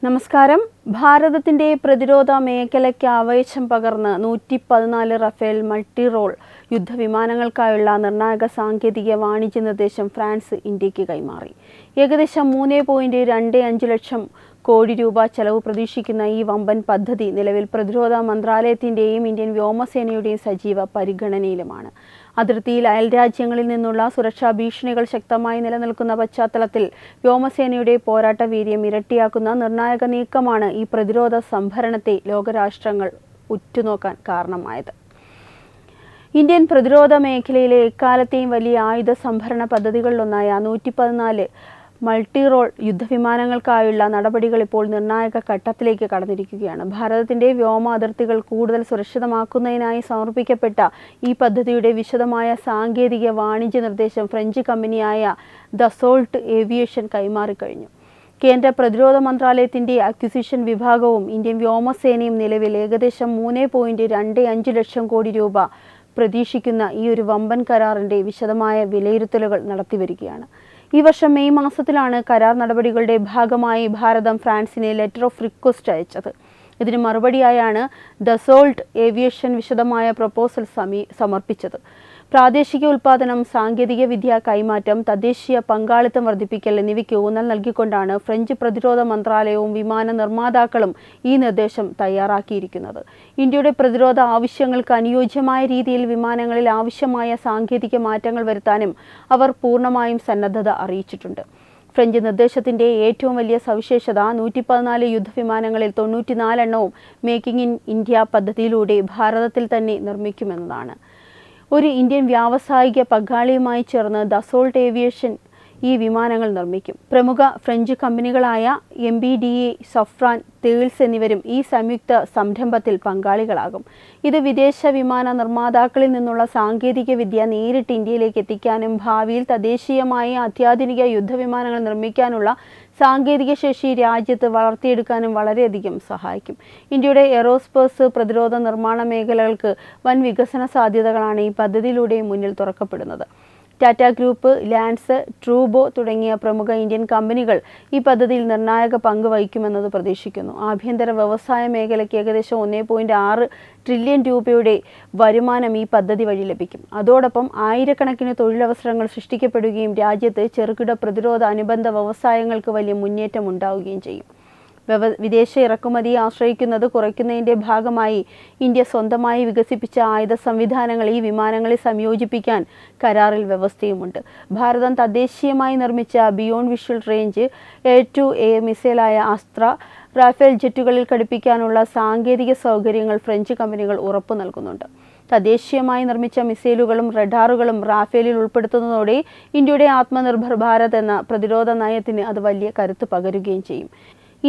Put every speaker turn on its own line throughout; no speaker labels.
നമസ്കാരം. ഭാരതത്തിന്റെ പ്രതിരോധ മേഖലയ്ക്ക് ആവേശം പകർന്ന് 114 റഫേൽ മൾട്ടി റോൾ യുദ്ധവിമാനങ്ങൾക്കായുള്ള നിർണായക സാങ്കേതിക വാണിജ്യ നിർദ്ദേശം ഫ്രാൻസ് ഇന്ത്യക്ക് കൈമാറി. ഏകദേശം 3.25 ലക്ഷം കോടി രൂപ ചെലവ് പ്രതീക്ഷിക്കുന്ന ഈ വമ്പൻ പദ്ധതി നിലവിൽ പ്രതിരോധ മന്ത്രാലയത്തിന്റെയും ഇന്ത്യൻ വ്യോമസേനയുടെയും സജീവ പരിഗണനയിലുമാണ്. അതിർത്തിയിൽ അയൽരാജ്യങ്ങളിൽ നിന്നുള്ള സുരക്ഷാ ഭീഷണികൾ ശക്തമായി നിലനിൽക്കുന്ന പശ്ചാത്തലത്തിൽ വ്യോമസേനയുടെ പോരാട്ട വീര്യം ഇരട്ടിയാക്കുന്ന നിർണായക നീക്കമാണ് ഈ പ്രതിരോധ സംഭരണത്തെ ലോകരാഷ്ട്രങ്ങൾ ഉറ്റുനോക്കാൻ കാരണമായത്. ഇന്ത്യൻ പ്രതിരോധ മേഖലയിലെ എക്കാലത്തെയും വലിയ ആയുധ സംഭരണ പദ്ധതികളിലൊന്നായ 114 മൾട്ടി റോൾ യുദ്ധവിമാനങ്ങൾക്കായുള്ള നടപടികൾ ഇപ്പോൾ നിർണായക ഘട്ടത്തിലേക്ക് കടന്നിരിക്കുകയാണ്. ഭാരതത്തിന്റെ വ്യോമ അതിർത്തികൾ കൂടുതൽ സുരക്ഷിതമാക്കുന്നതിനായി സമർപ്പിക്കപ്പെട്ട ഈ പദ്ധതിയുടെ വിശദമായ സാങ്കേതിക വാണിജ്യ നിർദ്ദേശം ഫ്രഞ്ച് കമ്പനിയായ ദസോൾട്ട് ഏവിയേഷൻ കൈമാറിക്കഴിഞ്ഞു. കേന്ദ്ര പ്രതിരോധ മന്ത്രാലയത്തിന്റെ അക്വിസിഷൻ വിഭാഗവും ഇന്ത്യൻ വ്യോമസേനയും നിലവിൽ ഏകദേശം 3.25 ലക്ഷം കോടി രൂപ പ്രതീക്ഷിക്കുന്ന ഈ ഒരു വമ്പൻ കരാറിന്റെ വിശദമായ വിലയിരുത്തലുകൾ നടത്തിവരികയാണ്. ഈ വർഷം മെയ് മാസത്തിലാണ് കരാർ നടപടികളുടെ ഭാഗമായി ഭാരതം ഫ്രാൻസിനെ ലെറ്റർ ഓഫ് റിക്വസ്റ്റ് അയച്ചത്. ഇതിന് മറുപടിയായാണ് ദസോൾട്ട് ഏവിയേഷൻ വിശദമായ പ്രപ്പോസൽ സമർപ്പിച്ചത്. പ്രാദേശിക ഉൽപ്പാദനം, സാങ്കേതിക വിദ്യ കൈമാറ്റം, തദ്ദേശീയ പങ്കാളിത്തം വർദ്ധിപ്പിക്കൽ എന്നിവയ്ക്ക് ഊന്നൽ നൽകിക്കൊണ്ടാണ് ഫ്രഞ്ച് പ്രതിരോധ മന്ത്രാലയവും വിമാന നിർമ്മാതാക്കളും ഈ നിർദ്ദേശം തയ്യാറാക്കിയിരിക്കുന്നത്. ഇന്ത്യയുടെ പ്രതിരോധ ആവശ്യങ്ങൾക്ക് അനുയോജ്യമായ രീതിയിൽ വിമാനങ്ങളിൽ ആവശ്യമായ സാങ്കേതിക മാറ്റങ്ങൾ വരുത്താനും അവർ പൂർണ്ണമായും സന്നദ്ധത അറിയിച്ചിട്ടുണ്ട്. ഫ്രഞ്ച് നിർദ്ദേശത്തിന്റെ ഏറ്റവും വലിയ സവിശേഷത 114 യുദ്ധവിമാനങ്ങളിൽ 94 എണ്ണവും മേക്കിംഗ് ഇൻ ഇന്ത്യ പദ്ധതിയിലൂടെ ഭാരതത്തിൽ തന്നെ നിർമ്മിക്കുമെന്നതാണ്. ഒരു ഇന്ത്യൻ വ്യാവസായിക പങ്കാളിയുമായി ചേർന്ന് ദസോൾട്ട് ഏവിയേഷൻ ഈ വിമാനങ്ങൾ നിർമ്മിക്കും. പ്രമുഖ ഫ്രഞ്ച് കമ്പനികളായ MBDA, സഫ്രാൻ, തേൾസ് എന്നിവരും ഈ സംയുക്ത സംരംഭത്തിൽ പങ്കാളികളാകും. ഇത് വിദേശ വിമാന നിർമ്മാതാക്കളിൽ നിന്നുള്ള സാങ്കേതിക വിദ്യ നേരിട്ട് ഇന്ത്യയിലേക്ക് എത്തിക്കാനും ഭാവിയിൽ തദ്ദേശീയമായി അത്യാധുനിക യുദ്ധവിമാനങ്ങൾ നിർമ്മിക്കാനുള്ള സാങ്കേതിക ശേഷി രാജ്യത്ത് വളർത്തിയെടുക്കാനും വളരെയധികം സഹായിക്കും. ഇന്ത്യയുടെ എയ്റോസ്പേസ്, പ്രതിരോധ നിർമ്മാണ മേഖലകൾക്ക് വൻ വികസന സാധ്യതകളാണ് ഈ പദ്ധതിയിലൂടെ മുന്നിൽ തുറക്കപ്പെടുന്നത്. ടാറ്റ ഗ്രൂപ്പ്, ലാൻസ്, ട്രൂബോ തുടങ്ങിയ പ്രമുഖ ഇന്ത്യൻ കമ്പനികൾ ഈ പദ്ധതിയിൽ നിർണായക പങ്ക് വഹിക്കുമെന്നത് പ്രതീക്ഷിക്കുന്നു. ആഭ്യന്തര വ്യവസായ മേഖലയ്ക്ക് ഏകദേശം 1.6 ട്രില്യൺ രൂപയുടെ വരുമാനം ഈ പദ്ധതി വഴി ലഭിക്കും. അതോടൊപ്പം ആയിരക്കണക്കിന് തൊഴിലവസരങ്ങൾ സൃഷ്ടിക്കപ്പെടുകയും രാജ്യത്ത് ചെറുകിട പ്രതിരോധ അനുബന്ധ വ്യവസായങ്ങൾക്ക് വലിയ മുന്നേറ്റം ഉണ്ടാവുകയും ചെയ്യും. വിദേശ ഇറക്കുമതിയെ ആശ്രയിക്കുന്നത് കുറയ്ക്കുന്നതിൻ്റെ ഭാഗമായി ഇന്ത്യ സ്വന്തമായി വികസിപ്പിച്ച ആയുധ സംവിധാനങ്ങൾ ഈ വിമാനങ്ങളിൽ സംയോജിപ്പിക്കാൻ കരാറിൽ വ്യവസ്ഥയുമുണ്ട്. ഭാരതം തദ്ദേശീയമായി നിർമ്മിച്ച ബിയോണ്ട് വിഷ്വൽ റേഞ്ച് A2A മിസൈലായ അസ്ത്ര, റാഫേൽ ജെറ്റുകളിൽ ഘടിപ്പിക്കാനുള്ള സാങ്കേതിക സൗകര്യങ്ങൾ ഫ്രഞ്ച് കമ്പനികൾ ഉറപ്പു നൽകുന്നുണ്ട്. തദ്ദേശീയമായി നിർമ്മിച്ച മിസൈലുകളും റഡാറുകളും റാഫേലിൽ ഉൾപ്പെടുത്തുന്നതോടെ ഇന്ത്യയുടെ ആത്മനിർഭർ ഭാരത് എന്ന പ്രതിരോധ നയത്തിന് അത് വലിയ കരുത്ത് പകരുകയും ചെയ്യും.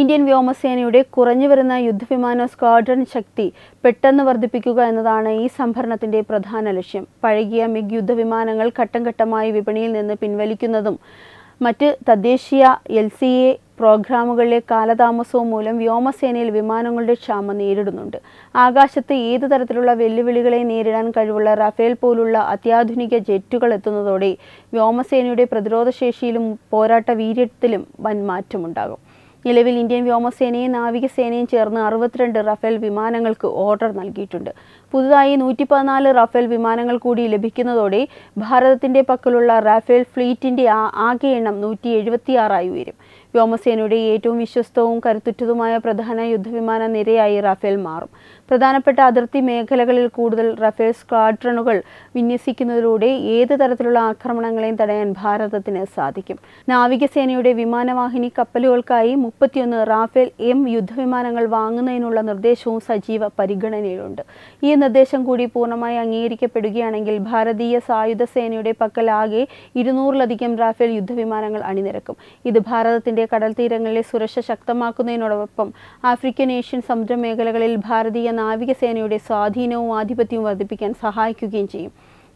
ഇന്ത്യൻ വ്യോമസേനയുടെ കുറഞ്ഞുവരുന്ന യുദ്ധവിമാന സ്ക്വാഡ്രൺ ശക്തി പെട്ടെന്ന് വർദ്ധിപ്പിക്കുക എന്നതാണ് ഈ സംഭരണത്തിന്റെ പ്രധാന ലക്ഷ്യം. പഴകിയ മിഗ് യുദ്ധവിമാനങ്ങൾ ഘട്ടം ഘട്ടമായി വിപണിയിൽ നിന്ന് പിൻവലിക്കുന്നതും മറ്റ് തദ്ദേശീയ LCA പ്രോഗ്രാമുകളിലെ കാലതാമസവും മൂലം വ്യോമസേനയിൽ വിമാനങ്ങളുടെ ക്ഷാമം നേരിടുന്നുണ്ട്. ആകാശത്ത് ഏതു തരത്തിലുള്ള വെല്ലുവിളികളെ നേരിടാൻ കഴിവുള്ള റഫേൽ പോലുള്ള അത്യാധുനിക ജെറ്റുകൾ എത്തുന്നതോടെ വ്യോമസേനയുടെ പ്രതിരോധശേഷിയിലും പോരാട്ട വീര്യത്തിലും വൻ മാറ്റമുണ്ടാകും. നിലവിൽ ഇന്ത്യൻ വ്യോമസേനയും നാവികസേനയും ചേർന്ന് 62 റഫേൽ വിമാനങ്ങൾക്ക് ഓർഡർ നൽകിയിട്ടുണ്ട്. പുതുതായി 114 റഫേൽ വിമാനങ്ങൾ കൂടി ലഭിക്കുന്നതോടെ ഭാരതത്തിന്റെ പക്കലുള്ള റഫേൽ ഫ്ലീറ്റിന്റെ ആകെ എണ്ണം 176 ഉയരും. വ്യോമസേനയുടെ ഏറ്റവും വിശ്വസ്തവും കരുത്തുറ്റതുമായ പ്രധാന യുദ്ധവിമാന നിരയായി റഫേൽ മാറും. പ്രധാനപ്പെട്ട അതിർത്തി മേഖലകളിൽ കൂടുതൽ റഫേൽ സ്ക്വാഡ്രണുകൾ വിന്യസിക്കുന്നതിലൂടെ ഏത് തരത്തിലുള്ള ആക്രമണങ്ങളെയും തടയാൻ ഭാരതത്തിന് സാധിക്കും. നാവികസേനയുടെ വിമാനവാഹിനി കപ്പലുകൾക്കായി 31 റാഫേൽ M യുദ്ധവിമാനങ്ങൾ വാങ്ങുന്നതിനുള്ള നിർദ്ദേശവും സജീവ പരിഗണനയിലുണ്ട്. ഈ നിർദ്ദേശം കൂടി പൂർണ്ണമായി അംഗീകരിക്കപ്പെടുകയാണെങ്കിൽ ഭാരതീയ സായുധ സേനയുടെ പക്കൽ ആകെ 200-ലധികം റാഫേൽ യുദ്ധവിമാനങ്ങൾ അണിനിരക്കും. ഇത് ഭാരതത്തിന്റെ കടൽ തീരങ്ങളിലെ സുരക്ഷ ശക്തമാക്കുന്നതിനോടൊപ്പം ആഫ്രിക്കൻ, ഏഷ്യൻ സമുദ്രമേഖലകളിൽ ഭാരതീയ നാവികസേനയുടെ സ്വാധീനവും ആധിപത്യവും വർദ്ധിപ്പിക്കാൻ സഹായിക്കുകയും ചെയ്യും.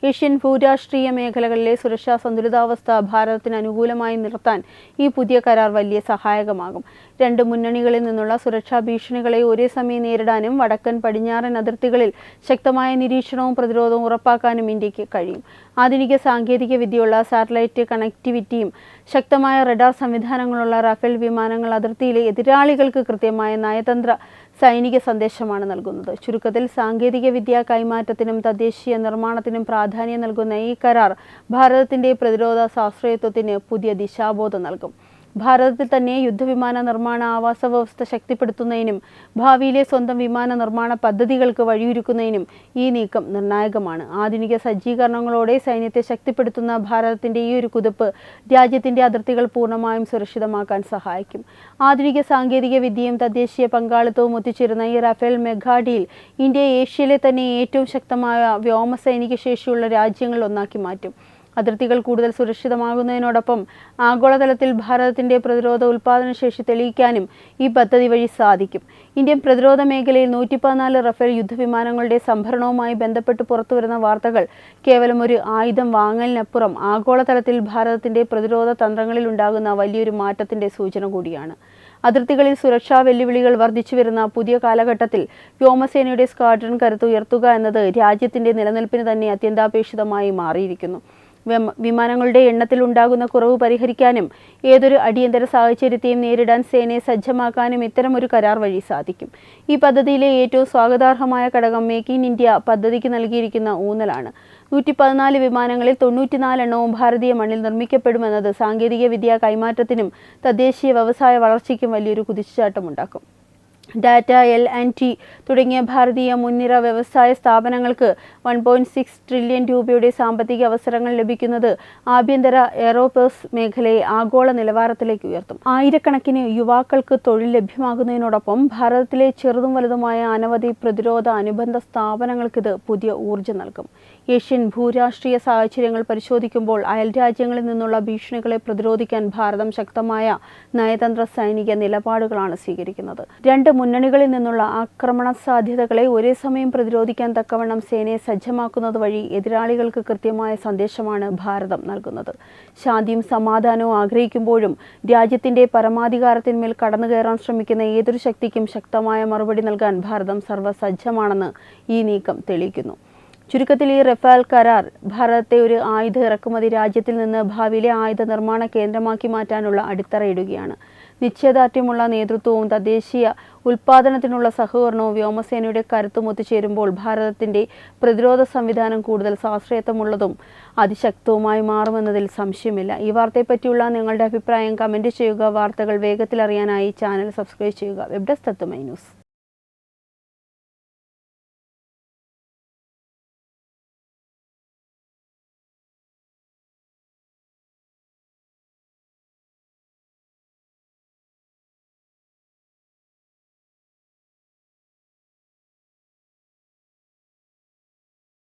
ഏഷ്യൻ ഭൂരാഷ്ട്രീയ മേഖലകളിലെ സുരക്ഷാ സന്തുലിതാവസ്ഥ ഭാരതത്തിന് അനുകൂലമായി നിർത്താൻ ഈ പുതിയ കരാർ വലിയ സഹായകമാകും. രണ്ട് മുന്നണികളിൽ നിന്നുള്ള സുരക്ഷാ ഭീഷണികളെ ഒരേ സമയം നേരിടാനും വടക്കൻ പടിഞ്ഞാറൻ അതിർത്തികളിൽ ശക്തമായ നിരീക്ഷണവും പ്രതിരോധവും ഉറപ്പാക്കാനും ഇന്ത്യക്ക് കഴിയും. ആധുനിക സാങ്കേതിക വിദ്യയുള്ള സാറ്റലൈറ്റ് കണക്ടിവിറ്റിയും ശക്തമായ റഡാർ സംവിധാനങ്ങളുള്ള റാഫേൽ വിമാനങ്ങൾ അതിർത്തിയിലെ എതിരാളികൾക്ക് കൃത്യമായ നയതന്ത്ര സൈനിക സന്ദേശമാണ് നൽകുന്നത്. ചുരുക്കത്തിൽ സാങ്കേതിക വിദ്യാ കൈമാറ്റത്തിനും തദ്ദേശീയ നിർമ്മാണത്തിനും പ്രാധാന്യം നൽകുന്ന ഈ കരാർ ഭാരതത്തിന്റെ പ്രതിരോധ സ്വാശ്രയത്വത്തിന് പുതിയ ദിശാബോധം നൽകും. ഭാരതത്തിൽ തന്നെ യുദ്ധവിമാന നിർമ്മാണ ആവാസ വ്യവസ്ഥ ശക്തിപ്പെടുത്തുന്നതിനും ഭാവിയിലെ സ്വന്തം വിമാന നിർമ്മാണ പദ്ധതികൾക്ക് വഴിയൊരുക്കുന്നതിനും ഈ നീക്കം നിർണായകമാണ്. ആധുനിക സജ്ജീകരണങ്ങളോടെ സൈന്യത്തെ ശക്തിപ്പെടുത്തുന്ന ഭാരതത്തിന്റെ ഈ ഒരു കുതിപ്പ് രാജ്യത്തിന്റെ അതിർത്തികൾ പൂർണ്ണമായും സുരക്ഷിതമാക്കാൻ സഹായിക്കും. ആധുനിക സാങ്കേതിക വിദ്യയും തദ്ദേശീയ പങ്കാളിത്തവും ഒത്തുചേരുന്ന ഈ റാഫേൽ മെഗാ ഡീൽ ഇന്ത്യയെ ഏഷ്യയിലെ തന്നെ ഏറ്റവും ശക്തമായ വ്യോമസൈനിക ശേഷിയുള്ള രാജ്യങ്ങളിൽ ഒന്നാക്കി മാറ്റും. അതിർത്തികൾ കൂടുതൽ സുരക്ഷിതമാകുന്നതിനോടൊപ്പം ആഗോളതലത്തിൽ ഭാരതത്തിന്റെ പ്രതിരോധ ഉൽപ്പാദന ശേഷി തെളിയിക്കാനും ഈ പദ്ധതി വഴി സാധിക്കും. ഇന്ത്യൻ പ്രതിരോധ മേഖലയിൽ 114 റഫേൽ യുദ്ധവിമാനങ്ങളുടെ സംഭരണവുമായി ബന്ധപ്പെട്ട് പുറത്തുവരുന്ന വാർത്തകൾ കേവലം ഒരു ആയുധം വാങ്ങലിനപ്പുറം ആഗോളതലത്തിൽ ഭാരതത്തിന്റെ പ്രതിരോധ തന്ത്രങ്ങളിൽ ഉണ്ടാകുന്ന വലിയൊരു മാറ്റത്തിന്റെ സൂചന കൂടിയാണ്. അതിർത്തികളിൽ സുരക്ഷാ വെല്ലുവിളികൾ വർദ്ധിച്ചു വരുന്ന പുതിയ കാലഘട്ടത്തിൽ വ്യോമസേനയുടെ സ്ക്വാഡ്രൺ കരുത്ത് ഉയർത്തുക എന്നത് രാജ്യത്തിന്റെ നിലനിൽപ്പിന് തന്നെ അത്യന്താപേക്ഷിതമായി മാറിയിരിക്കുന്നു. വിമാനങ്ങളുടെ എണ്ണത്തിൽ ഉണ്ടാകുന്ന കുറവ് പരിഹരിക്കാനും ഏതൊരു അടിയന്തര സാഹചര്യത്തെയും നേരിടാൻ സേനയെ സജ്ജമാക്കാനും ഇത്തരമൊരു കരാർ വഴി സാധിക്കും. ഈ പദ്ധതിയിലെ ഏറ്റവും സ്വാഗതാർഹമായ ഘടകം മേക്ക് ഇൻ ഇന്ത്യ പദ്ധതിക്ക് നൽകിയിരിക്കുന്ന ഊന്നലാണ്. 114 വിമാനങ്ങളിൽ 94 എണ്ണവും ഭാരതീയ മണ്ണിൽ നിർമ്മിക്കപ്പെടുമെന്നത് സാങ്കേതിക വിദ്യാ കൈമാറ്റത്തിനും തദ്ദേശീയ വ്യവസായ വളർച്ചയ്ക്കും വലിയൊരു കുതിച്ചുചാട്ടമുണ്ടാക്കും. ഡാറ്റ, L&T തുടങ്ങിയ ഭാരതീയ മുൻനിര വ്യവസായ സ്ഥാപനങ്ങൾക്ക് 1.6 ട്രില്യൺ രൂപയുടെ സാമ്പത്തിക അവസരങ്ങൾ ലഭിക്കുന്നത് ആഭ്യന്തര എയ്റോസ്പേസ് മേഖലയെ ആഗോള നിലവാരത്തിലേക്ക് ഉയർത്തും. ആയിരക്കണക്കിന് യുവാക്കൾക്ക് തൊഴിൽ ലഭ്യമാകുന്നതിനോടൊപ്പം ഭാരതത്തിലെ ചെറുതും വലുതുമായ അനവധി പ്രതിരോധ അനുബന്ധ സ്ഥാപനങ്ങൾക്കിത് പുതിയ ഊർജ്ജം നൽകും. ഏഷ്യൻ ഭൂരാഷ്ട്രീയ സാഹചര്യങ്ങൾ പരിശോധിക്കുമ്പോൾ അയൽ രാജ്യങ്ങളിൽ നിന്നുള്ള ഭീഷണികളെ പ്രതിരോധിക്കാൻ ഭാരതം ശക്തമായ നയതന്ത്ര സൈനിക നിലപാടുകളാണ് സ്വീകരിക്കുന്നത്. രണ്ട് മുന്നണികളിൽ നിന്നുള്ള ആക്രമണ സാധ്യതകളെ ഒരേ സമയം പ്രതിരോധിക്കാൻ തക്കവണ്ണം സേനയെ സജ്ജമാക്കുന്നത് വഴി എതിരാളികൾക്ക് കൃത്യമായ സന്ദേശമാണ് ഭാരതം നൽകുന്നത്. ശാന്തിയും സമാധാനവും ആഗ്രഹിക്കുമ്പോഴും രാജ്യത്തിന്റെ പരമാധികാരത്തിന്മേൽ കടന്നുകയറാൻ ശ്രമിക്കുന്ന ഏതൊരു ശക്തിക്കും ശക്തമായ മറുപടി നൽകാൻ ഭാരതം സർവ്വസജ്ജമാണെന്ന് ഈ നീക്കം തെളിയിക്കുന്നു. ചുരുക്കത്തിൽ ഈ റഫേൽ കരാർ ഭാരതത്തെ ഒരു ആയുധ ഇറക്കുമതി രാജ്യത്തിൽ നിന്ന് ഭാവിയിലെ ആയുധ നിർമ്മാണ കേന്ദ്രമാക്കി മാറ്റാനുള്ള അടിത്തറയിടുകയാണ്. നിശ്ചയദാർഢ്യമുള്ള നേതൃത്വവും തദ്ദേശീയ ഉൽപ്പാദനത്തിനുള്ള സഹകരണവും വ്യോമസേനയുടെ കരുത്തും ഒത്തുചേരുമ്പോൾ ഭാരതത്തിന്റെ പ്രതിരോധ സംവിധാനം കൂടുതൽ സ്വാശ്രയത്വമുള്ളതും അതിശക്തവുമായി മാറുമെന്നതിൽ സംശയമില്ല. ഈ വാർത്തയെപ്പറ്റിയുള്ള നിങ്ങളുടെ അഭിപ്രായം കമന്റ് ചെയ്യുക. വാർത്തകൾ വേഗത്തിൽ അറിയാനായി ചാനൽ സബ്സ്ക്രൈബ് ചെയ്യുക. വെബ് ഡെസ്ക് തത്തുമൈ ന്യൂസ്.